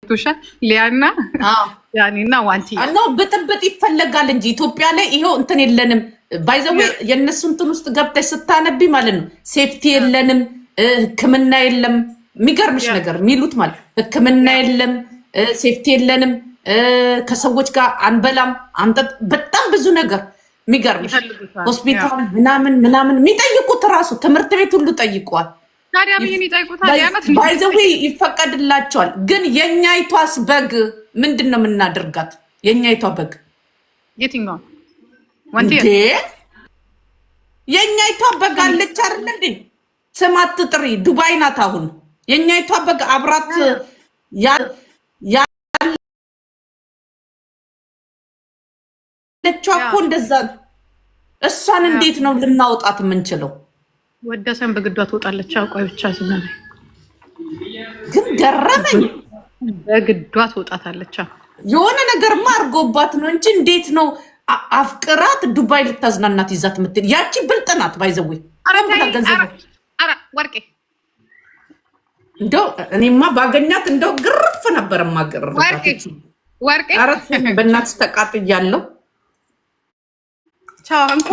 ቱሻ ሊያና ያኒና ዋንቲ አኖ በጥብጥ ይፈለጋል እንጂ ኢትዮጵያ ላይ ይሄው እንትን የለንም ባይዘው የነሱ እንትን ውስጥ ገብተሽ ስታነቢ ማለት ነው ሴፍቲ የለንም ህክምና የለም የሚገርምሽ ነገር ሚሉት ማለት ህክምና የለም ሴፍቲ የለንም ከሰዎች ጋር አንበላም አንተ በጣም ብዙ ነገር የሚገርምሽ ሆስፒታል ምናምን የሚጠይቁት ራሱ ትምህርት ቤት ሁሉ ጠይቋል ታዲያ ምን ይጠይቁታል ያናት ባይዘው ይፈቀድላቸዋል ግን የኛይቷስ በግ ምንድነው የምናደርጋት የኛይቷ በግ የትኛው ወንቴ የኛይቷ በግ አለች አይደል እንዴ ስማት ጥሪ ዱባይ ናት አሁን የኛይቷ በግ አብራት ለቻኮ እንደዛ እሷን እንዴት ነው ልናውጣት የምንችለው ወደሰን በግዷ ትወጣለች አቋይ ብቻ ስለሆነ ግን ገረመኝ በግዷ ትወጣታለች የሆነ ነገርማ አርጎባት ነው እንጂ እንዴት ነው አፍቅራት ዱባይ ልታዝናናት ይዛት ምትል ያቺ ብልጥናት ባይዘው አራ ወርቄ እንደው እኔማ ባገኛት እንደው ግርፍ ነበር ማገርራት ወርቄ አራት በእናት ተቃጥያለሁ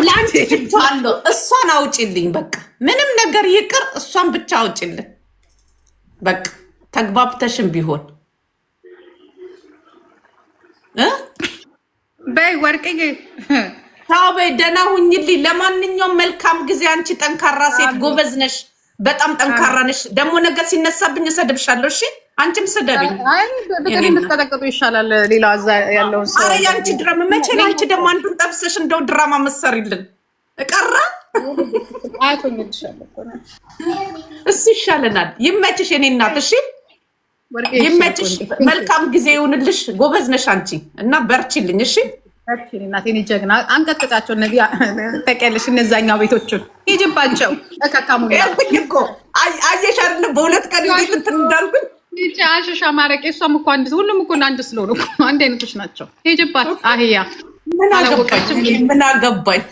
ላንቺ ትቷለሁ እሷን አውጪልኝ በቃ ምንም ነገር ይቅር እሷን ብቻ አውጪልኝ በቃ ተግባብተሽም ቢሆን በይ ወርቄ ታው በይ ደህና ሁኝልኝ ለማንኛውም መልካም ጊዜ አንቺ ጠንካራ ሴት ጎበዝ ነሽ በጣም ጠንካራ ነሽ ደግሞ ነገር ሲነሳብኝ እሰድብሻለሁ እሺ አንቺም ስደብኝ አይ በተለይ የምትቀጠቅጡ ይሻላል ሌላ እዛ ያለውን ሰው አረ ያንቺ ድራማ መቼ ነው አንቺ ደግሞ አንዱን ጠብሰሽ እንደው ድራማ መሰሪልን እቀራ አይቶኝልሻለሁ እሱ ይሻለናል ይመችሽ የኔ እናት እሺ ይመችሽ መልካም ጊዜ ይሁንልሽ ጎበዝ ነሽ አንቺ እና በርቺልኝ እሺ በርቺልኝ እናቴ እኔ ጀግና አንቀጥቅጣቸው እነዚህ ተቀልሽ እነዛኛው ቤቶችን ይጅባቸው ተከካሙ እኮ አየሽ አይደል በሁለት ቀን እንዴት እንትን እንዳልኩኝ ይቺ አሽሻ ማረቄ እሷም እኮ አንድ ሁሉም እኮ አንድ ስለሆኑ አንድ አይነቶች ናቸው ይጅባት አህያ ምን አገባኝ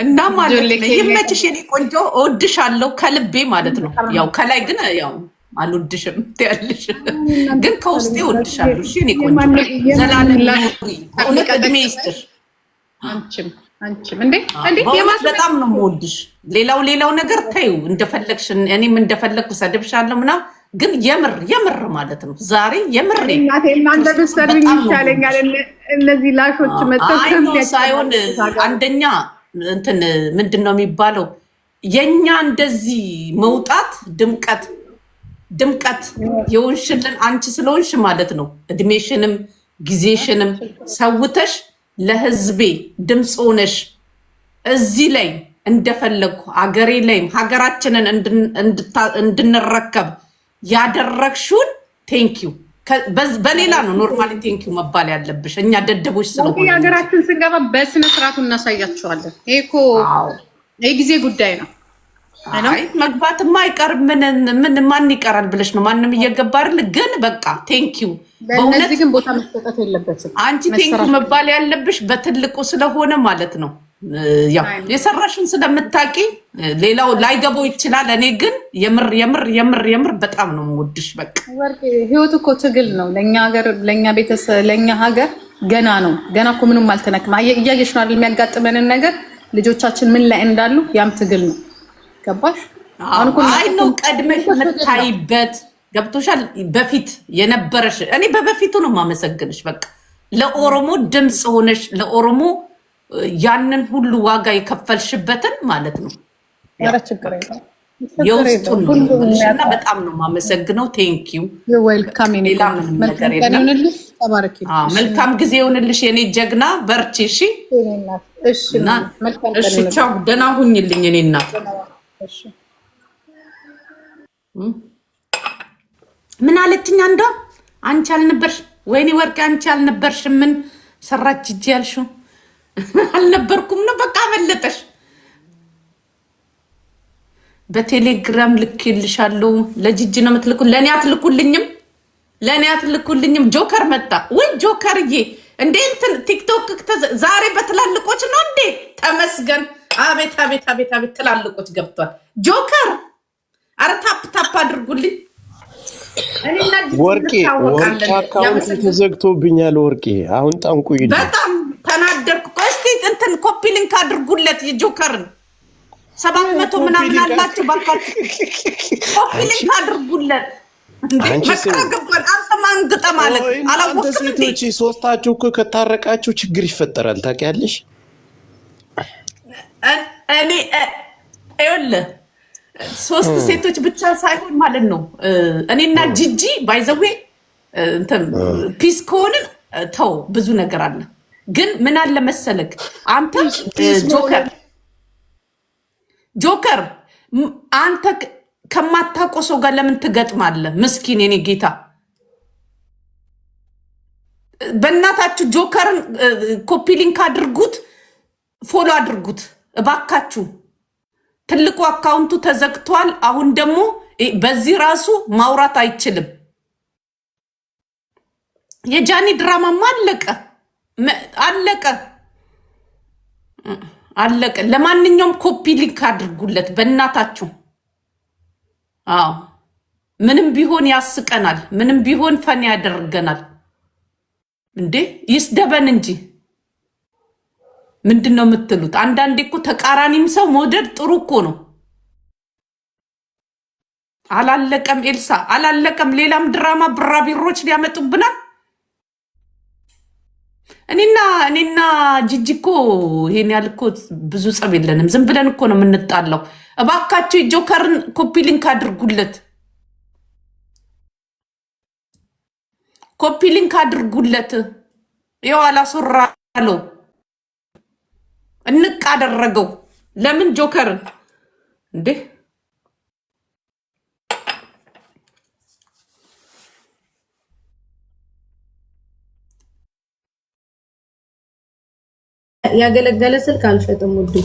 እና ማለት ነው ይመችሽ የኔ ቆንጆ እወድሻለሁ ከልቤ ማለት ነው ያው ከላይ ግን ያው አልወድሽም ትያለሽ ግን ከውስጤ እወድሻለሁ እሺ እኔ ቆንጆ ዘላለም ኑሪ እውነት እድሜ ይስጥሽ አንቺም እንዴ በጣም ነው የምወድሽ ሌላው ነገር ታዩ እንደፈለግሽ እኔም እንደፈለግኩ ሰድብሻለሁ ምናምን ግን የምር ማለት ነው ዛሬ የምር እናቴ ማንደ ተሰርኝ ይቻለኛል እነዚህ ላሾች መጥተው ሳይሆን አንደኛ እንትን ምንድነው የሚባለው የኛ እንደዚህ መውጣት ድምቀት የሆንሽልን አንቺ ስለሆንሽ ማለት ነው እድሜሽንም ጊዜሽንም ሰውተሽ ለህዝቤ ድምጽ ሆነሽ እዚህ ላይ እንደፈለግኩ አገሬ ላይም ሀገራችንን እንድንረከብ ያደረግሽውን ቴንኪው በሌላ ነው ኖርማሊ ቴንኪው መባል ያለብሽ እኛ ደደቦች ስለሆነ ሀገራችን ስንገባ በስነ ስርዓቱ እናሳያቸዋለን ይሄ እኮ የጊዜ ጉዳይ ነው አይ መግባትማ አይቀርም ምን ማን ይቀራል ብለሽ ነው ማንንም እየገባ አይደል ግን በቃ ቴንኪው በእውነት ግን ቦታ መስጠት የለበትም አንቺ ቴንኪው መባል ያለብሽ በትልቁ ስለሆነ ማለት ነው ያው የሰራሽን ስለምታቂ ሌላው ላይገባው ይችላል እኔ ግን የምር በጣም ነው የምወድሽ በቃ ወርቄ ህይወት እኮ ትግል ነው ለኛ ሀገር ለኛ ቤተሰብ ለኛ ሀገር ገና ነው ገና እኮ ምንም አልተነክማ እያየሽ ነው አይደል የሚያጋጥመንን ነገር ልጆቻችን ምን ላይ እንዳሉ ያም ትግል ነው ገባሽ አሁን እኮ አይ ነው ቀድመሽ መታይበት ገብቶሻል በፊት የነበረሽ እኔ በበፊቱ ነው ማመሰግንሽ በቃ ለኦሮሞ ድምጽ ሆነሽ ለኦሮሞ ያንን ሁሉ ዋጋ የከፈልሽበትን ማለት ነው ያረ ችግር የለም የውስጡን እና በጣም ነው ማመሰግነው ቴንኪው ዌልካም ሌላ ምንም ነገር የለም መልካም ጊዜ ይሁንልሽ የኔ ጀግና በርቺ እሺ እሺ ቻው ደህና ሁኝልኝ የኔ እናት ምን አለችኝ አንዷ አንቺ አልነበርሽ ወይኔ ወርቄ አንቺ አልነበርሽ ምን ሰራች እጂ ያልሽው አልነበርኩም ነው በቃ መለጠሽ በቴሌግራም ልክልሻለሁ ለጂጂ ነው የምትልኩ ለኔ አትልኩልኝም ጆከር መጣ ወይ ጆከርዬ እንዴ እንትን ቲክቶክ ዛሬ በትላልቆች ነው እንዴ ተመስገን አቤት ትላልቆች ገብቷል ጆከር አረ ታፕ አድርጉልኝ ወርቄ አካውንት ተዘግቶብኛል። ወርቄ አሁን ጠንቁ ይል በጣም ተናደርኩ። እስቲ እንትን ኮፒ ሊንክ አድርጉለት የጆከርን 700 ምናምን አላችሁ ባካችሁ ኮፒ ሊንክ አድርጉለት። አንተ ማን ግጠ ማለት አላወቅም እንዴ? ሶስታችሁ እኮ ከታረቃችሁ ችግር ይፈጠራል ታውቂያለሽ። እኔ ይኸውልህ ሶስት ሴቶች ብቻ ሳይሆን ማለት ነው እኔና ጂጂ ባይዘዌ እንትን ፒስ ከሆንን ተው ብዙ ነገር አለ። ግን ምን አለ መሰለክ አንተ ጆከር አንተ ከማታውቀው ሰው ጋር ለምን ትገጥማለህ? ምስኪን የኔ ጌታ በእናታችሁ ጆከርን ኮፒ ሊንክ አድርጉት፣ ፎሎ አድርጉት እባካችሁ። ትልቁ አካውንቱ ተዘግቷል። አሁን ደግሞ በዚህ ራሱ ማውራት አይችልም። የጃኒ ድራማማ አለቀ። ለማንኛውም ኮፒ ሊንክ አድርጉለት በእናታችሁ። አዎ ምንም ቢሆን ያስቀናል፣ ምንም ቢሆን ፈን ያደርገናል። እንዴ ይስደበን እንጂ ምንድነው የምትሉት? አንዳንዴ እኮ ተቃራኒም ሰው መውደድ ጥሩ እኮ ነው። አላለቀም ኤልሳ አላለቀም። ሌላም ድራማ ብራቢሮች ሊያመጡብናል። እኔና ጂጂ እኮ ይሄን ያልኮ ብዙ ጸብ የለንም። ዝም ብለን እኮ ነው የምንጣላው። እባካችሁ ጆከርን ኮፒ ሊንክ አድርጉለት፣ ኮፒ ሊንክ አድርጉለት። ይኸው አላስወራለው እንቅ አደረገው። ለምን ጆከርን እንዴ ያገለገለ ስልክ አልሸጥም ውዱ።